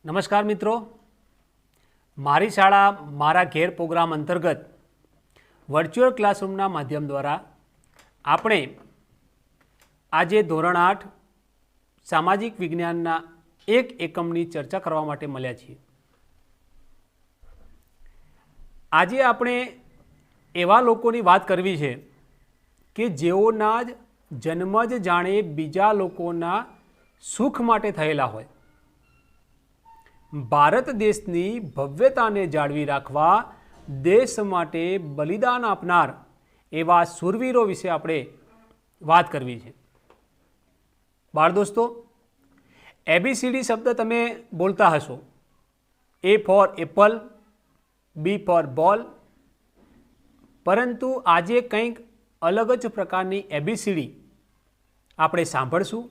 નમસ્કાર મિત્રો, મારી શાળા મારા ઘેર પ્રોગ્રામ અંતર્ગત વર્ચ્યુઅલ ક્લાસરૂમના માધ્યમ દ્વારા આપણે આજે ધોરણ 8 સામાજિક વિજ્ઞાનના એક એકમની ચર્ચા કરવા માટે મળ્યા છીએ। આજે આપણે એવા લોકોની વાત કરવી છે કે જેઓના જન્મ જ જાણે બીજા લોકોના સુખ માટે થયેલા હોય। ભારત દેશની ભવ્યતાને જાળવી રાખવા દેશ માટે બલિદાન આપનાર એવા શૂરવીરો વિશે આપણે વાત કરવી છે। બાળ દોસ્તો, ABCD શબ્દ તમે બોલતા હશો। A for apple, B for ball, પરંતુ આજે કંઈક અલગ જ પ્રકારની ABCD આપણે સાંભળશું,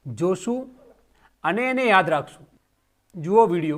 જોશું અને એને યાદ રાખશું। જુઓ video.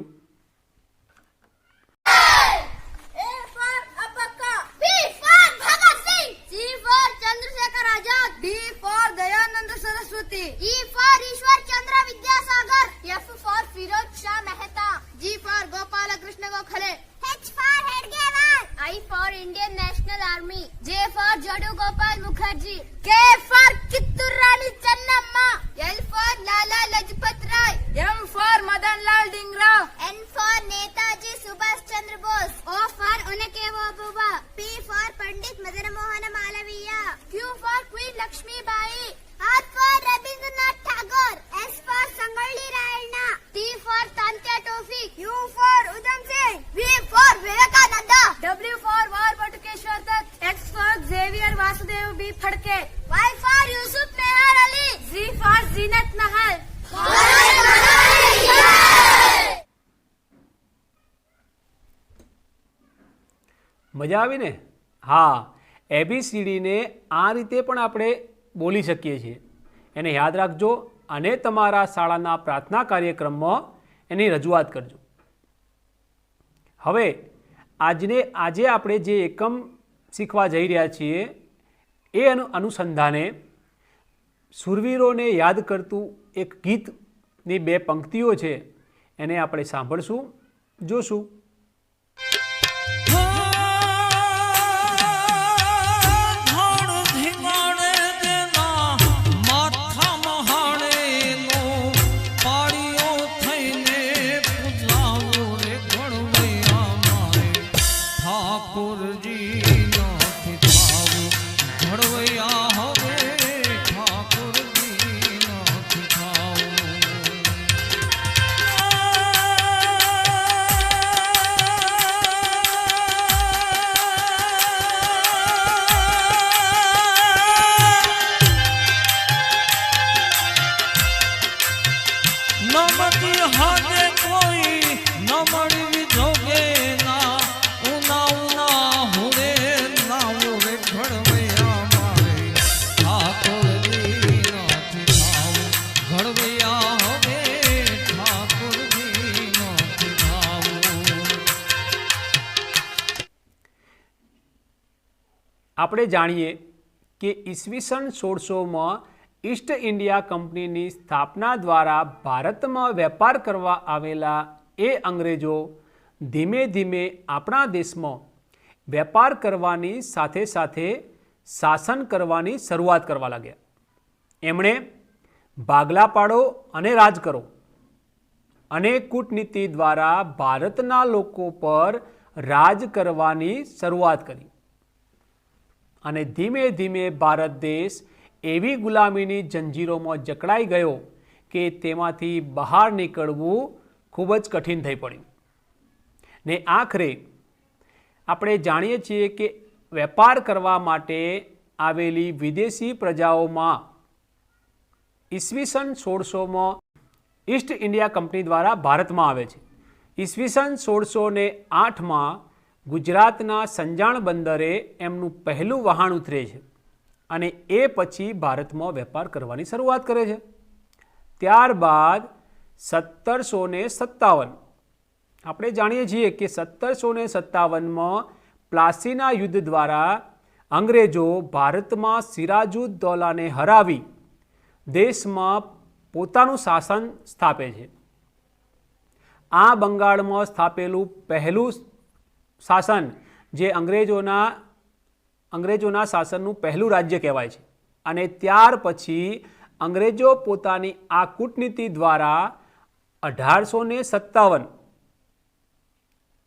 A for Abaka, B for Bhagat Singh, C for Chandrasekhar Azad, D for Dayanand Saraswati, E for Ishwar Chandra Vidyasagar, F for Firoz Shah Mehta, G for Gopala Krishna Gokhale, H for Hedgewar, I for Indian National Army, J for Jadu Gopal Mukherjee, K for Kittur Rani Channamma, L for Lala Lajpat Rai, M for Madan Lal Dhingra, N for Netaji Subhash Chandra Bose, O for Unakevo Oberoi, P for Pandit Madan Mohan Malviya, Q for Queen Lakshmi Bai, R for Rabindranath Tagore, S for Sangouli Rayana, T for Tankya Tawfiq, U for Udham Singh, V for Vivekananda, W for Var Batukeshwar Dutt, X for Xavier Vasudev B Phadke, Y for Yusuf Mehar Ali, Z for Zinat Nahal. મજા આવી ને? હા, ABCDને આ રીતે પણ આપણે બોલી શકીએ છીએ। એને યાદ રાખજો અને તમારા શાળાના પ્રાર્થના કાર્યક્રમમાં એની રજૂઆત કરજો। હવે આજે આપણે જે એકમ શીખવા જઈ રહ્યા છીએ એ અનુસંધાને શૂરવીરોને યાદ કરતું એક ગીતની બે પંક્તિઓ છે, એને આપણે સાંભળશું, જોશું। આપણે જાણીએ કે ઈસવીસન 1600માં ઈસ્ટ ઇન્ડિયા કંપનીની સ્થાપના દ્વારા ભારતમાં વેપાર કરવા આવેલા એ અંગ્રેજો ધીમે ધીમે આપણા દેશમાં વેપાર કરવાની સાથે સાથે શાસન કરવાની શરૂઆત કરવા લાગ્યા। એમણે ભાગલા પાડો અને રાજ કરો અને કૂટનીતિ દ્વારા ભારતના લોકો પર રાજ કરવાની શરૂઆત કરી અને ધીમે ધીમે ભારત દેશ એવી ગુલામીની જંજીરોમાં જકડાઈ ગયો કે તેમાંથી બહાર નીકળવું ખૂબ જ કઠિન થઈ પડ્યું ને આખરે આપણે જાણીએ છીએ કે વેપાર કરવા માટે આવેલી વિદેશી પ્રજાઓમાં ઈસવીસન 1600માં ઈસ્ટ ઇન્ડિયા કંપની દ્વારા ભારતમાં આવે છે। ઈસવીસન 1608માં ગુજરાતના સંજાણ બંદરે એમનું પહેલું વહાણ ઉતરે છે અને એ પછી ભારતમાં વેપાર કરવાની શરૂઆત કરે છે। ત્યારબાદ 1757 આપણે જાણીએ છીએ કે 1757માં પ્લાસીના યુદ્ધ દ્વારા અંગ્રેજો ભારતમાં સિરાજુદ્દૌલાને હરાવી દેશમાં પોતાનું શાસન સ્થાપે છે આ બંગાળમાં સ્થાપેલું પહેલું શાસન જે અંગ્રેજોના શાસનનું પહેલું રાજ્ય કહેવાય છે. અને ત્યાર પછી અંગ્રેજો પોતાની આ કૂટનીતિ દ્વારા 1857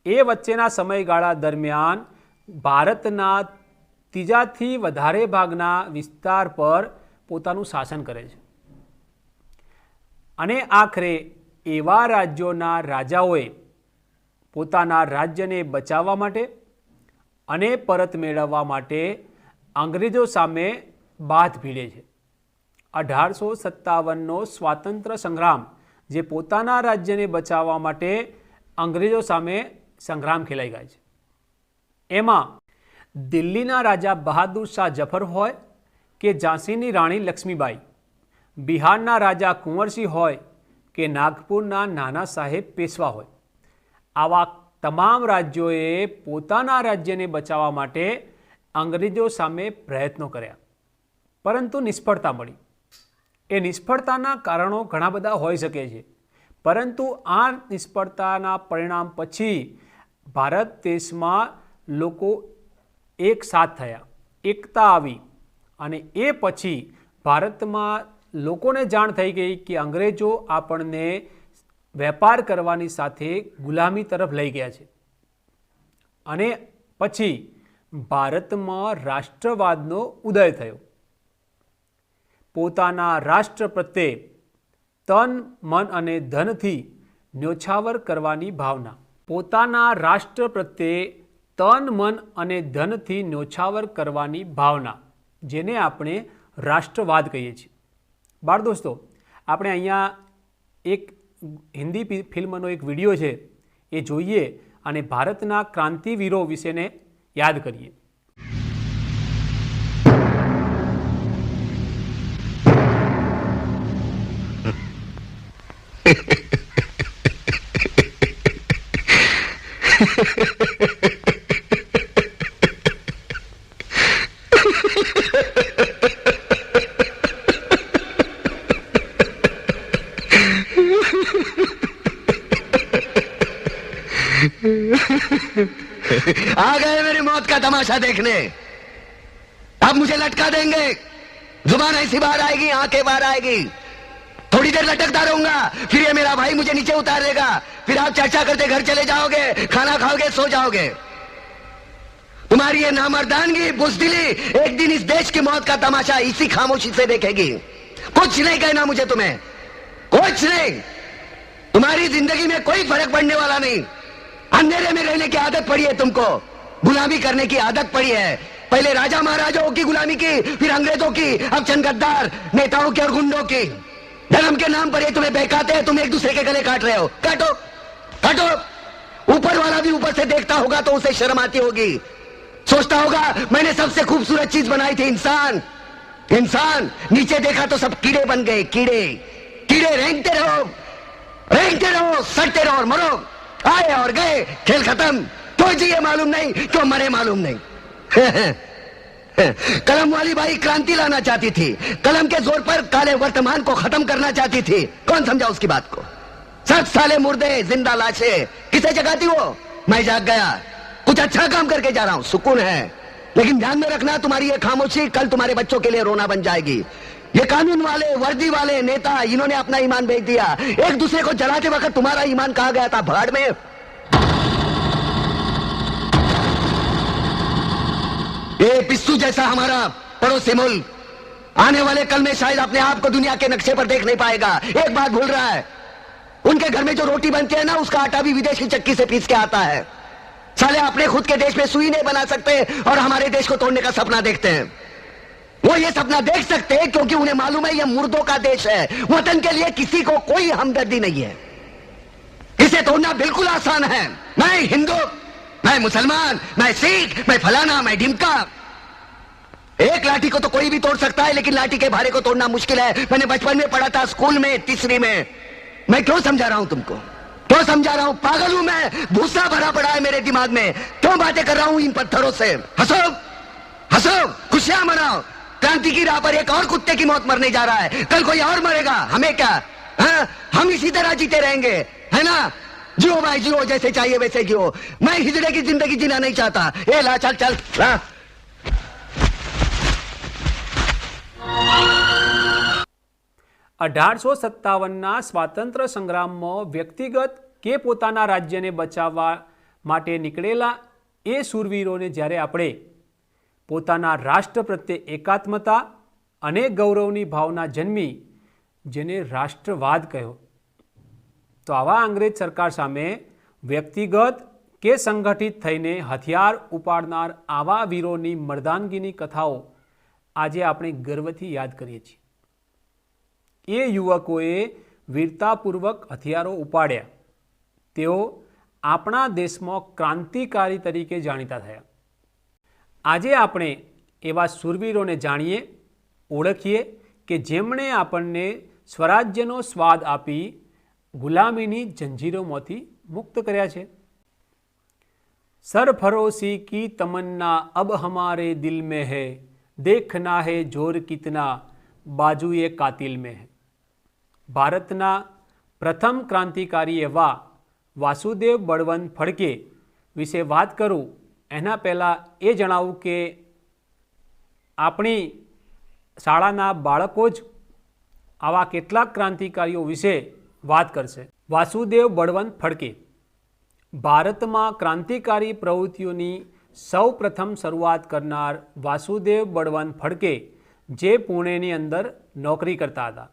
એ વચ્ચેના સમયગાળા દરમિયાન ભારતના ત્રીજાથી વધારે ભાગના વિસ્તાર પર પોતાનું શાસન કરે છે. અને આખરે એવા રાજ્યોના રાજાઓએ પોતાના રાજ્યને બચાવવા માટે અને પરત મેળવવા માટે અંગ્રેજો સામે બાથ ભીડે છે. 1857નો સ્વાતંત્ર્ય સંગ્રામ જે પોતાના રાજ્યને બચાવવા માટે અંગ્રેજો સામે સંગ્રામ ખેલાઈ ગયા છે. એમાં દિલ્હીના રાજા બહાદુર શાહ જફર હોય કે ઝાંસીની રાણી લક્ષ્મીબાઈ, બિહારના રાજા કુંવરસિંહ હોય કે નાગપુરના નાના સાહેબ પેશવા હોય, આવા તમામ રાજ્યોએ પોતાના રાજ્યને બચાવવા માટે અંગ્રેજો સામે પ્રયત્નો કર્યા, પરંતુ નિષ્ફળતા મળી. એ નિષ્ફળતાના કારણો ઘણા બધા હોઈ શકે છે, પરંતુ આ નિષ્ફળતાના પરિણામ પછી ભારત દેશમાં લોકો એક સાથ થયા, એકતા આવી, અને એ પછી ભારતમાં લોકોને જાણ થઈ ગઈ કે અંગ્રેજો આપણને વેપાર કરવાની સાથે ગુલામી તરફ લઈ ગયા છે. અને પછી ભારતમાં રાષ્ટ્રવાદનો ઉદય થયો. પોતાના રાષ્ટ્ર પ્રત્યે તન, મન અને ધનથી ન્યોછાવર કરવાની ભાવના. પોતાના રાષ્ટ્ર પ્રત્યે તન, મન અને ધનથી ન્યોછાવર કરવાની ભાવના, જેને આપણે રાષ્ટ્રવાદ કહીએ છીએ. બાળ દોસ્તો, આપણે અહીંયા એક હિન્દી ફિલ્મનો એક વિડીયો છે, એ જોઈએ અને ભારતના ક્રાંતિવીરો વિશેને યાદ કરીએ. आ गए मेरी मौत का तमाशा देखने. अब मुझे लटका देंगे, जुबान ऐसी बाहर आएगी, आंखें बाहर आएगी, थोड़ी देर लटकता रहूंगा, फिर ये मेरा भाई मुझे नीचे उतार देगा, फिर आप चर्चा करते घर चले जाओगे, खाना खाओगे, सो जाओगे. तुम्हारी ये नामर्दानगी, बुज़दिली एक दिन इस देश की मौत का तमाशा इसी खामोशी से देखेगी. कुछ नहीं कहना मुझे तुम्हें, कुछ नहीं. तुम्हारी जिंदगी में कोई फर्क पड़ने वाला नहीं. अंधेरे में रहने की आदत पड़ी है तुमको, गुलामी करने की आदत पड़ी है. पहले राजा महाराजाओं की गुलामी की, फिर अंग्रेजों की, अब चंद गद्दार नेताओं की और गुंडों की. धर्म के नाम पर ये तुम्हें बहकाते हैं, तुम एक दूसरे के गले काट रहे हो. काटो काटो. ऊपर वाला भी ऊपर से देखता होगा तो उसे शर्म आती होगी, सोचता होगा मैंने सबसे खूबसूरत चीज बनाई थी, इंसान. इंसान नीचे देखा तो सब कीड़े बन गए. कीड़े कीड़े रेंगते रहो, सड़ते रहो और मरो. आए और गए, खेल खत्म. क्यों जिए मालूम नहीं, क्यों मरे मालूम नहीं. कलम वाली बाई क्रांति लाना चाहती थी, कलम के जोर पर काले वर्तमान को खत्म करना चाहती थी. कौन समझा उसकी बात को. 7 साले मुर्दे, जिंदा लाशें, किसे जगाती वो. मैं जाग गया, कुछ अच्छा काम करके जा रहा हूं, सुकून है. लेकिन ध्यान में रखना, तुम्हारी ये खामोशी कल तुम्हारे बच्चों के लिए रोना बन जाएगी. ये कानून वाले, वर्दी वाले नेता, इन्होंने अपना ईमान बेच दिया. एक दूसरे को जलाते वक्त तुम्हारा ईमान कहां गया था, भाड़ में. ये पिस्सू जैसा हमारा पड़ोसी मुल्क आने वाले कल में शायद अपने आप को दुनिया के नक्शे पर देख नहीं पाएगा. एक बात भूल रहा है, उनके घर में जो रोटी बनती है ना, उसका आटा भी विदेश की चक्की से पीस के आता है. साले अपने खुद के देश में सुई नहीं बना सकते और हमारे देश को तोड़ने का सपना देखते हैं. वो ये सपना देख सकते हैं क्योंकि उन्हें मालूम है ये मुर्दों का देश है. वतन के लिए किसी को कोई हमदर्दी नहीं है. इसे तोड़ना बिल्कुल आसान है. मैं हिंदू, मैं मुसलमान, मैं सिख, मैं फलाना, मैं ढिमका. एक लाठी को तो कोई भी तोड़ सकता है, लेकिन लाठी के भारे को तोड़ना मुश्किल है. मैंने बचपन में पढ़ा था, स्कूल में, तीसरी में. मैं क्यों समझा रहा हूं तुमको, क्यों समझा रहा हूं. पागल हूं मैं, भूसा भरा पड़ा है मेरे दिमाग में. क्यों बातें कर रहा हूं इन पत्थरों से. हंसो हंसो, खुशियां मनाओ. क्रांति की राह पर एक और कुत्ते की मौत मरने जा रहा है, कल कोई और मरेगा. हमें क्या, हाँ? हम इसी तरह जीते रहेंगे, है ना. जियो भाई जियो, जैसे चाहिए वैसे जियो। मैं हिजड़े की जिंदगी जीना नहीं चाहता। ए ला चल चल ला। 1857ના સ્વાતંત્ર્ય સંગ્રામમાં વ્યક્તિગત કે પોતાના રાજ્યને બચાવવા માટે નીકળેલા એ શૂરવીરોને જ્યારે આપણે પોતાના રાષ્ટ્ર પ્રત્યે એકાત્મતા અને ગૌરવની ભાવના જન્મી, જેને રાષ્ટ્રવાદ કહ્યો, તો આવા અંગ્રેજ સરકાર સામે વ્યક્તિગત કે સંગઠિત થઈને હથિયાર ઉપાડનાર આવા વીરોની મર્દાનગીની કથાઓ આજે આપણે ગર્વથી યાદ કરીએ છીએ. એ યુવકોએ વીરતાપૂર્વક હથિયારો ઉપાડ્યા. તેઓ આપણા દેશમાં ક્રાંતિકારી તરીકે જાણીતા થયા. આજે આપણે એવા શૂરવીરોને જાણીએ, ઓળખીએ કે જેમણે આપણને સ્વરાજ્યનો સ્વાદ આપી ગુલામીની જંજીરોમાંથી મુક્ત કર્યા છે. સરફરોશી કી તમન્ના અબ હમારે દિલ में है, देखना है जोर कितना बाजुए कातिल में है. ભારતના પ્રથમ ક્રાંતિકારી એવા વાસુદેવ બળવંત ફડકે વિશે વાત કરું એના પહેલાં એ જણાવું કે આપણી શાળાના બાળકો જ આવા કેટલાક ક્રાંતિકારીઓ વિશે વાત કરશે. વાસુદેવ બળવંત ફડકે ભારતમાં ક્રાંતિકારી પ્રવૃત્તિઓની સૌ પ્રથમ શરૂઆત કરનાર વાસુદેવ બળવંત ફડકે જે પુણેની અંદર નોકરી કરતા હતા.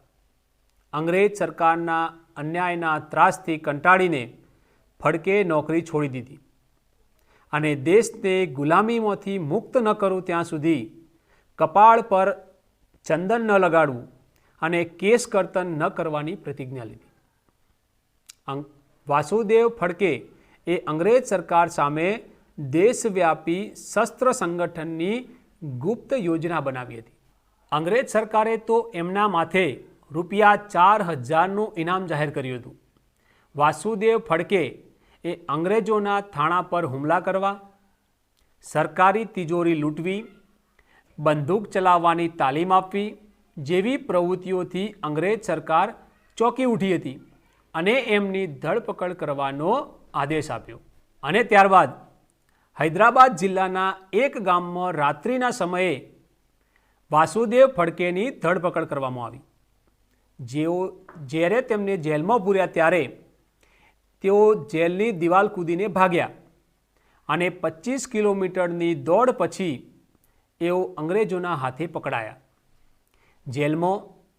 અંગ્રેજ સરકારના અન્યાયના ત્રાસથી કંટાળીને ફડકે નોકરી છોડી દીધી અને દેશને ગુલામીમાંથી મુક્ત ન કરું ત્યાં સુધી કપાળ પર ચંદન ન લગાડવું અને કેસ કર્તન ન કરવાની પ્રતિજ્ઞા લીધી. વાસુદેવ ફડકે એ અંગ્રેજ સરકાર સામે દેશવ્યાપી શસ્ત્ર સંગઠનની ગુપ્ત યોજના બનાવી હતી. અંગ્રેજ સરકારે તો એમના માથે ₹4000નું ઇનામ જાહેર કર્યું હતું. વાસુદેવ ફડકે એ અંગ્રેજોના થાણા પર હુમલા કરવા, સરકારી તિજોરી લૂંટવી, બંદૂક ચલાવવાની તાલીમ આપવી જેવી પ્રવૃત્તિઓથી અંગ્રેજ સરકાર ચોંકી ઉઠી હતી અને એમની ધરપકડ કરવાનો આદેશ આપ્યો. અને ત્યારબાદ હૈદરાબાદ જિલ્લાના એક ગામમાં રાત્રિના સમયે વાસુદેવ ફડકેની ધરપકડ કરવામાં આવી. જ્યારે તેમને જેલમાં પૂર્યા ત્યારે તેઓ જેલની દિવાલ કૂદીને ભાગ્યા અને 25 કિલોમીટરની દોડ પછી એઓ અંગ્રેજોના હાથે પકડાયા. જેલમાં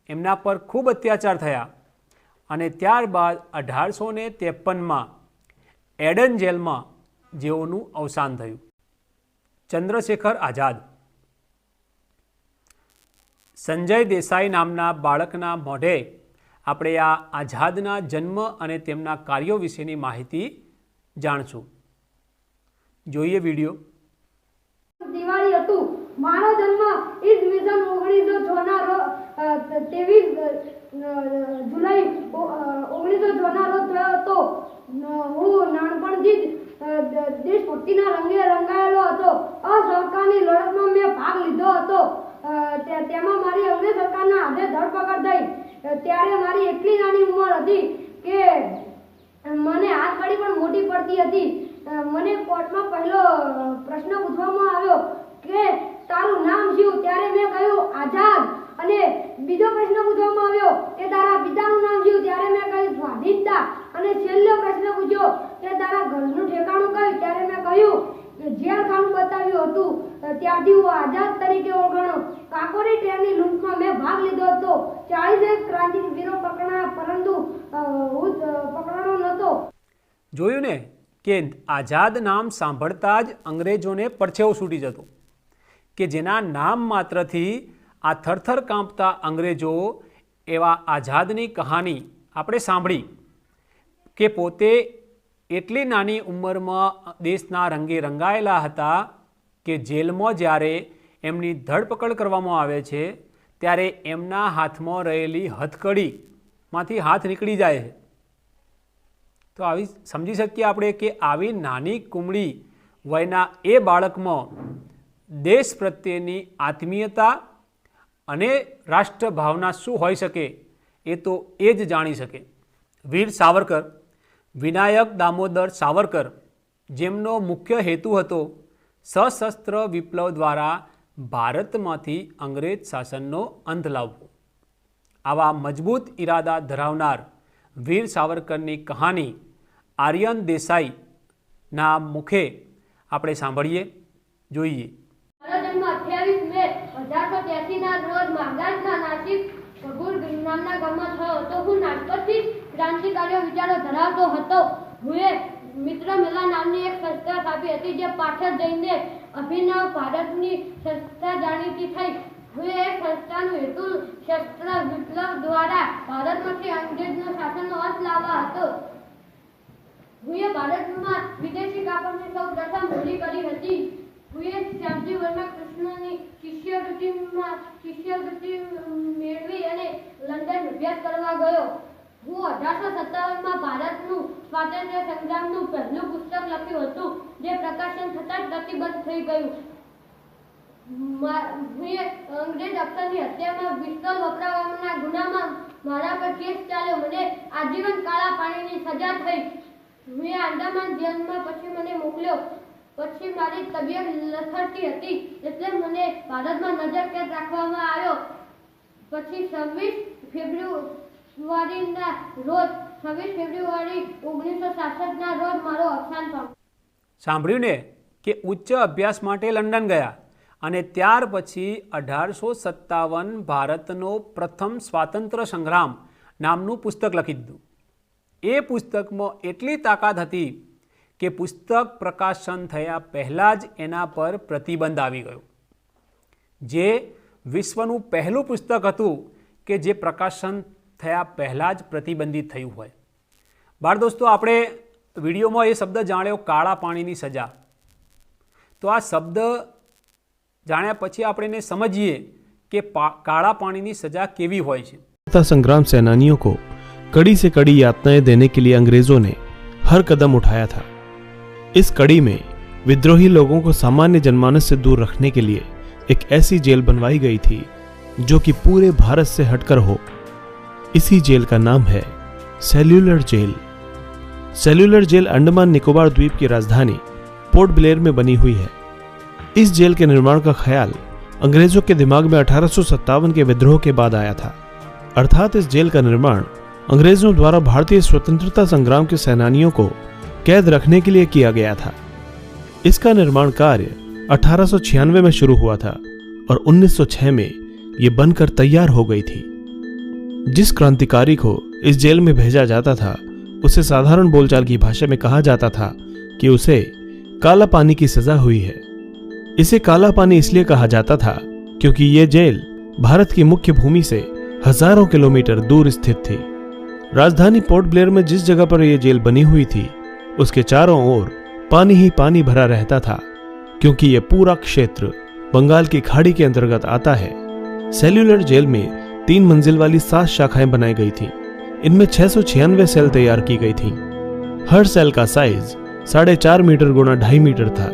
એમના પર ખૂબ અત્યાચાર થયા અને ત્યારબાદ 1853માં એડન જેલમાં જેઓનું અવસાન થયું. ચંદ્રશેખર આઝાદ. સંજય દેસાઈ નામના બાળકના મોઢે આપણે આ આઝાદના જન્મ અને તેમના કાર્યો વિશેની માહિતી જાણશું. જોઈએ વિડીયો. દિવાળી હતું. મારો જન્મ ઈસવીસન 23 જુલાઈ 1906 રોજ થયો હતો. હું નાનપણથી જ દેશભક્તિના રંગે રંગાયેલો હતો. અસહકારની લડતમાં મેં ભાગ લીધો હતો. તેમાં મારી અંગ્રેજ સરકારના હાથે ધરપકડ થઈ. ત્યારે મારી એટલી નાની ઉંમર હતી કે મને હાથ કડી પણ મોટી પડતી હતી. મને કોર્ટમાં પહેલો પ્રશ્ન પૂછવામાં આવ્યો કે તારું નામ શું? ત્યારે મેં કહ્યું આઝાદ. અને બીજો પ્રશ્ન પૂછવામાં આવ્યો કે તારા પિતાનું નામ શું? ત્યારે મેં કહ્યું સ્વાધીનતા. અને છેલ્લો પ્રશ્ન પૂછ્યો કે તારા ઘરનું ઠેકાણું કયું? ત્યારે મેં કહ્યું જેલખાનું બતાવ્યું હતું. ત્યારથી હું આઝાદ તરીકે ઓળખાણો. કાકોરી ટ્રેનની લૂંટમાં મેં ભાગ લીધો હતો. 40 ક્રાંતિવીરો પકડાયા, પરંતુ હું પકડાયો નહોતો. જોયું ને કે આઝાદ નામ સાંભળતા જ અંગ્રેજોને પરછેવો છૂટી જતો, કે જેના નામ માત્રથી આ થરથર કાંપતા અંગ્રેજો એવા આઝાદની કહાની આપણે સાંભળી કે પોતે એટલી નાની ઉંમરમાં દેશના રંગે રંગાયેલા હતા કે જેલમાં જ્યારે એમની ધરપકડ કરવામાં આવે છે ત્યારે એમના હાથમાં રહેલી હથકડીમાંથી હાથ નીકળી જાય છે. તો આવી સમજી શકીએ આપણે કે આવી નાની કુમળી વયના એ બાળકમાં દેશ પ્રત્યેની આત્મીયતા અને રાષ્ટ્રભાવના શું હોઈ શકે એ તો એ જ જાણી શકે. વીર સાવરકર વિનાયક દામોદર સાવરકર, જેમનો મુખ્ય હેતુ હતો સશસ્ત્ર વિપ્લવ દ્વારા ભારતમાંથી અંગ્રેજ શાસનનો અંત લાવવો. આવા મજબૂત ઇરાદા ધરાવનાર વીર સાવરકરની કહાની આર્યન દેસાઈના મુખે આપણે સાંભળીએ, જોઈએ. મારો જન્મ 28 મે 1883 ના રોજ મહારાષ્ટ્રના નાસિક ભગુર નામના ગામમાં થયો હતો. હું નાનપણથી ક્રાંતિકારીઓ વિચારો ધરાવતો હતો. હું મિત્ર મેલા નામની એક સંસ્થા સ્થાપી હતી, જે પાછળ જઈને અભિનવ ભારતની સંસ્થા જાણીતી થઈ. હું એક સંસ્થાનો હેતુ શસ્ત્ર વિપ્લવ દ્વારા ભારતમાંથી અંગ્રેજના શાસનનો અંત લાવવા હતો. હું ભારતમાં વિદેશી કાપડની સૌ પ્રથમ હોળી કરી હતી. હું શ્યામજી વર્મા કૃષ્ણની શિષ્યવૃત્તિ મેળવી અને લંડન અભ્યાસ કરવા ગયો. હું 1857માં ભારતનું સ્વાતંત્ર્ય સંગ્રામનું પહેલું પુસ્તક લખ્યું હતું, જે પ્રકાશન થતાં જ પ્રતિબંધ થઈ ગયું. અંગ્રેજ અફસરની હત્યામાં પિસ્તોલ વપરાવાના ગુનામાં મારા પર કેસ ચાલ્યો. મને આજીવન કાળા પાણીની સજા થઈ. મેં આંદામાન જેલમાં પછી મને મોકલ્યો. પછી મારી તબિયત લથડતી હતી, એટલે મને ભારતમાં નજરકેદ રાખવામાં આવ્યો. પછી 26 ફેબ્રુઆરીના રોજ 1966ના રોજ મારો અવસાન પામ્યો. સાંભળ્યું ને કે ઉચ્ચ અભ્યાસ માટે લંડન ગયા અને ત્યાર પછી 1857 ભારતનો પ્રથમ સ્વાતંત્ર્ય સંગ્રામ નામનું પુસ્તક લખી દીધું. એ પુસ્તકમાં એટલી તાકાત હતી કે પુસ્તક પ્રકાશન થયા પહેલાં જ એના પર પ્રતિબંધ આવી ગયો, જે વિશ્વનું પહેલું પુસ્તક હતું કે જે પ્રકાશન થયા પહેલાં જ પ્રતિબંધિત થયું હોય. બાળ દોસ્તો, આપણે વિડીયોમાં એ શબ્દ જાણ્યો, કાળા પાણીની સજા. તો આ શબ્દ જાણ્યા પછી આપણે એને સમજીએ કે काला पानी की सजा केवी होय छे। संग्राम सेनानियों को कड़ी से कड़ी यातनाएं देने के लिए अंग्रेजों ने हर कदम उठाया था। इस कड़ी में विद्रोही लोगों को सामान्य जनमानस से दूर रखने के लिए एक ऐसी जेल बनवाई गई थी जो कि पूरे भारत से हटकर हो। इसी जेल का नाम है cellular jail. Cellular jail Andaman Nicobar द्वीप की राजधानी पोर्ट ब्लेयर में बनी हुई है। इस जेल के निर्माण का ख्याल अंग्रेजों के दिमाग में 1857 के विद्रोह के बाद आया था। अर्थात इस जेल का निर्माण अंग्रेजों द्वारा भारतीय स्वतंत्रता संग्राम के सेनानियों को कैद रखने के लिए किया गया था। इसका निर्माण कार्य 1896 में शुरू हुआ था और 1906 में ये बनकर तैयार हो गई थी। जिस क्रांतिकारी को इस जेल में भेजा जाता था उसे साधारण बोलचाल की भाषा में कहा जाता था कि उसे काला पानी की सजा हुई है। इसे काला पानी इसलिए कहा जाता था क्योंकि ये जेल भारत की मुख्य भूमि से हजारों किलोमीटर दूर स्थित थी। राजधानी पोर्ट ब्लेयर में जिस जगह पर यह जेल बनी हुई थी उसके चारों ओर पानी ही पानी भरा रहता था, क्योंकि यह पूरा क्षेत्र बंगाल की खाड़ी के अंतर्गत आता है। सेल्यूलर जेल में 3 मंजिल वाली 7 शाखाएं बनाई गई थी। इनमें 696 सेल तैयार की गई थी। हर सेल का साइज 4.5 मीटर गुणा 2.5 मीटर था।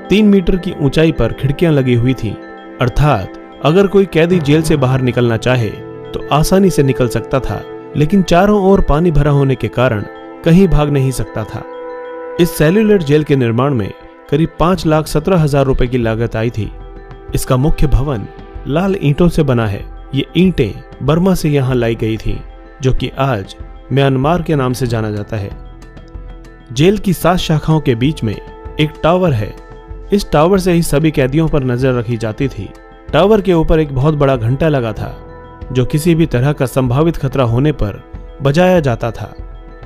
3 मीटर की ऊंचाई पर खिड़कियां लगी हुई थी, अर्थात अगर कोई कैदी जेल से बाहर निकलना चाहे तो आसानी से निकल सकता था, लेकिन चारों ओर पानी भरा होने के कारण कहीं भाग नहीं सकता था। इस सेल्यूलर जेल के निर्माण में करीब 5,17,000 रुपए की लागत आई थी। इसका मुख्य भवन लाल ईंटों से बना है। ये ईंटें बर्मा से यहाँ लाई गई थी, जो कि आज म्यांमार के नाम से जाना जाता है। जेल की 7 शाखाओं के बीच में एक टावर है। इस टावर से ही सभी कैदियों पर नजर रखी जाती थी। टावर के ऊपर एक बहुत बड़ा घंटा लगा था, जो किसी भी तरह का संभावित खतरा होने पर बजाया जाता था।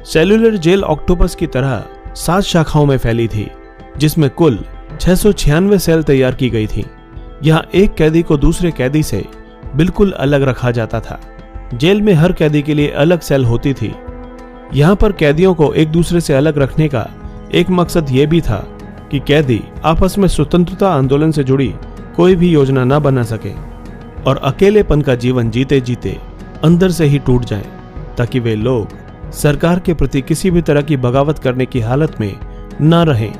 सेल्यूलर जेल ऑक्टोपस की तरह 7 शाखाओं में फैली थी, जिसमें कुल 696 सेल तैयार की गई थी। यहाँ एक कैदी को दूसरे कैदी से बिल्कुल अलग रखा जाता था। जेल में हर कैदी के लिए अलग सेल होती थी। यहाँ पर कैदियों को एक दूसरे से अलग रखने का एक मकसद ये भी था कि कैदी आपस में स्वतंत्रता आंदोलन से जुड़ी कोई भी योजना न बना सके और अकेलेपन का जीवन जीते जीते अंदर से ही टूट जाएं, ताकि वे लोग सरकार के प्रति किसी भी तरह की बगावत करने की हालत में न रहें।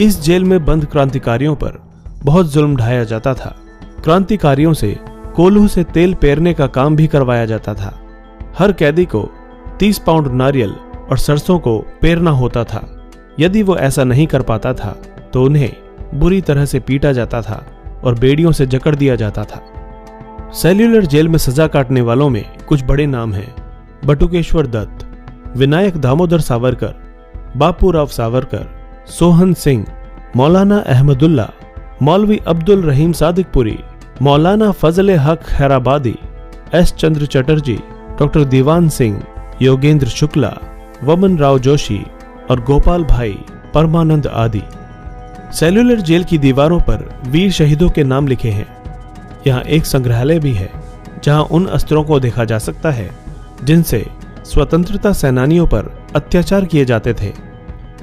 इस जेल में बंद क्रांतिकारियों पर बहुत जुल्म ढाया जाता था। क्रांतिकारियों से कोल्हू से तेल पेरने का काम भी करवाया जाता था। हर कैदी को 30 पाउंड नारियल और सरसों को पेरना होता था। यदि वो ऐसा नहीं कर पाता था तो उन्हें बुरी तरह से पीटा जाता था और बेड़ियों से जकड़ दिया जाता था। सेल्यूलर जेल में सजा काटने वालों में कुछ बड़े नाम हैं: बटुकेश्वर दत्त, विनायक दामोदर सावरकर, बापूराव सावरकर, सोहन सिंह, मौलाना अहमदुल्ला, मौलवी अब्दुल रहीम सादिकपुरी, मौलाना फजले हक हैराबादी, एस चंद्र चटर्जी, डॉक्टर दीवान सिंह, योगेंद्र शुक्ला, वमन राव जोशी और गोपाल भाई परमानंद आदि। सेल्यूलर जेल की दीवारों पर वीर शहीदों के नाम लिखे हैं। यहाँ एक संग्रहालय भी है जहाँ उन अस्त्रों को देखा जा सकता है जिनसे स्वतंत्रता सेनानियों पर अत्याचार किए जाते थे।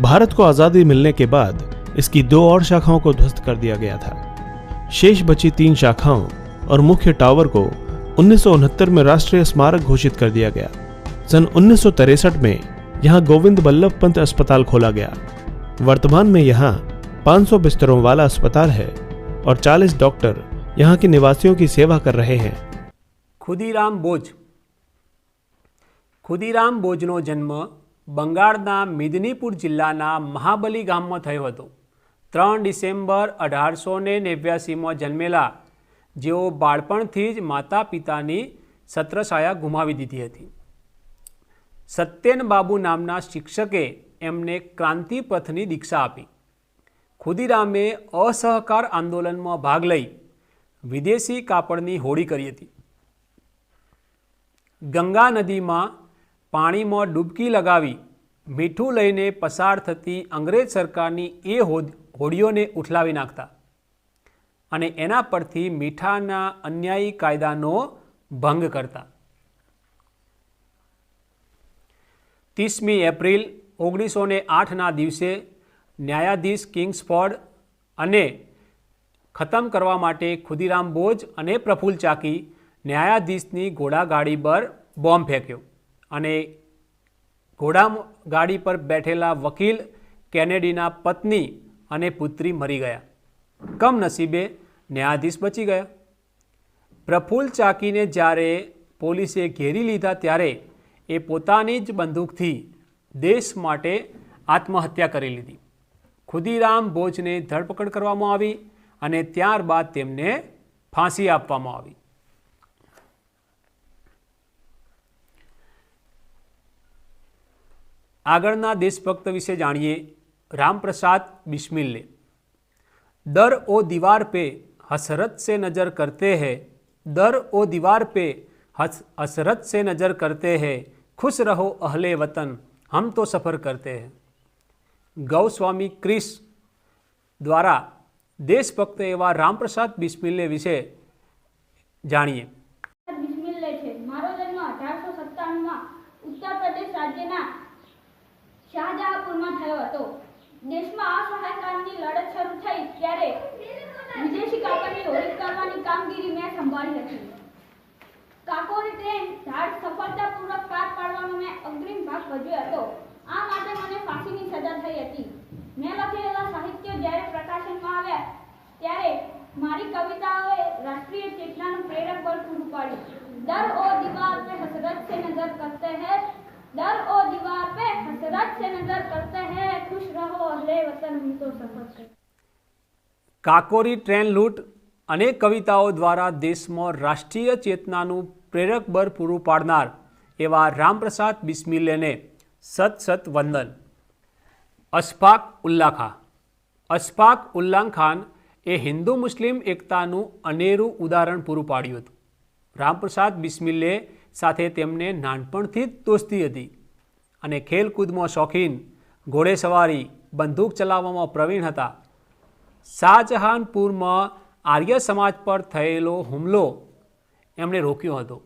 भारत को आजादी मिलने के बाद इसकी 2 और शाखाओं को ध्वस्त कर दिया गया था। शेष बची 3 शाखाओं और मुख्य टावर को 1969 में राष्ट्रीय स्मारक घोषित कर दिया गया। सन 1963 में यहाँ गोविंद बल्लभ पंत अस्पताल खोला गया। वर्तमान में यहाँ 500 बिस्तरों वाला अस्पताल है और 40 डॉक्टर यहाँ के निवासियों की सेवा कर रहे हैं। खुदीराम बोज। खुदीराम बोजનો જન્મ બંગાળના મિદનીપુર જિલ્લાના મહાબલી ગામમાં થયો હતો। 3 ડિસેમ્બર 1889માં જન્મેલા જેઓ બાળપણથી જ માતા પિતાની છત્રછાયા ગુમાવી દીધી હતી। સત્યન બાબુ નામના શિક્ષકે એમને ક્રાંતિ પથની દીક્ષા આપી। ખુદીરામે અસહકાર આંદોલનમાં ભાગ લઈ વિદેશી કાપડની હોડી કરી હતી। ગંગા નદીમાં પાણીમાં ડૂબકી લગાવી મીઠું લઈને પસાર થતી અંગ્રેજ સરકારની એ હોડીઓને ઉઠલાવી નાખતા અને એના પરથી મીઠાના અન્યાયી કાયદાનો ભંગ કરતા। 30મી એપ્રિલ 1908ના દિવસે ન્યાયાધીશ કિંગ્સફોર્ડ અને ખતમ કરવા માટે ખુદીરામ બોજ અને પ્રફુલ્લ ચાકી ન્યાયાધીશની ઘોડાગાડી પર બોમ્બ ફેંક્યો અને ઘોડાગાડી પર બેઠેલા વકીલ કેનેડીના પત્ની અને પુત્રી મરી ગયા। કમનસીબે ન્યાયાધીશ બચી ગયા। પ્રફુલ્લ ચાકીને જ્યારે પોલીસે ઘેરી લીધા ત્યારે એ પોતાની જ બંદૂકથી દેશ માટે આત્મહત્યા કરી લીધી। ખુદીરામ બોજને ધરપકડ કરવામાં આવી અને ત્યારબાદ તેમને ફાંસી આપવામાં આવી। આગળના દેશભક્ત વિશે જાણીએ। रामप्रसाद बिस्मिल्ले। दर ओ दीवार पे हसरत से नज़र करते हैं, दर ओ दीवार पे हसरत से नज़र करते हैं, खुश रहो अहले वतन हम तो सफ़र करते हैं। गौस्वामी क्रिस द्वारा देशभक्त एवं रामप्रसाद बिस्मिल्ले विषे जाणीए। બિસ્મિલ્લે છે। મારો જન્મ 1897 માં ઉત્તર પ્રદેશ રાજ્યના શાહજહાંપુરમાં થયો હતો। દેશમાં અસહકારની લડત શરૂ થઈ ત્યારે વિદેશી કાપડની હોડી કરવાની કામગીરી મેં સંભાળી હતી। કાકોરી ટ્રેન ધાડ સફળતાપૂર્વક પાર પાડવાનો મેં અગ્રીમ ભાગ ભજવ્યો હતો। આ માટે મને ફાંસીની સજા થઈ હતી। મેં લખેલા સાહિત્ય જ્યારે પ્રકાશનમાં આવ્યા ત્યારે મારી કવિતાઓએ રાષ્ટ્રીય ચેતનાનું પ્રેરક બળ પૂરું પાડ્યું। डर ओ दीवार पे हसरत से नजर करते हैं, डर ओ दीवार पे हसरत से नजर करते हैं, खुश रहो अहले वतन हम तो सफर करते। કાકોરી ટ્રેન લૂંટ અનેક કવિતાઓ દ્વારા દેશમાં રાષ્ટ્રીય ચેતનાનું પ્રેરક બળ પૂરું પાડનાર એવા રામપ્રસાદ બિસ્મિલ્લેને સત સત વંદન। અશફાક ઉલ્લા ખાન। અશફાક ઉલ્લા ખાન એ હિન્દુ મુસ્લિમ એકતાનું અનેરું ઉદાહરણ પૂરું પાડ્યું હતું। રામપ્રસાદ બિસ્મિલ્લે સાથે તેમને નાનપણથી જ દોસ્તી હતી અને ખેલકૂદમાં શોખીન, ઘોડેસવારી, બંદૂક ચલાવવામાં પ્રવીણ હતા। શાહજહાનપુરમાં આર્ય સમાજ પર થયેલો હુમલો એમણે રોક્યો હતો।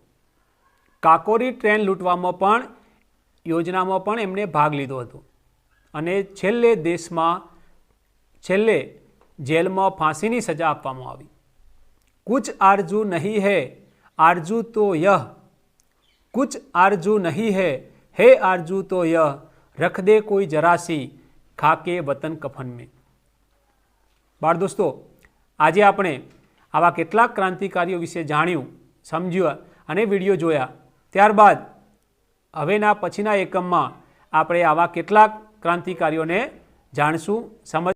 કાકોરી ટ્રેન લૂંટવામાં પણ યોજનામાં પણ એમણે ભાગ લીધો હતો અને છેલ્લે જેલમાં ફાંસીની સજા આપવામાં આવી। कुछ आरजू नहीं है आरजू तो यह, कुछ आरजू नहीं है आरजू तो यह, रख दे कोई जरासी खाके वतन कफन में। बाळ दोस्तों, आज आपणे आवा केटलाक क्रांतिकारीओ विषे जाण्युं, समज्युं अने विडियो जोया। त्यारबाद हवेना पछीना एकममां આપણે આવા કેટલાક ક્રાંતિકારીઓને જાણશું, સમજ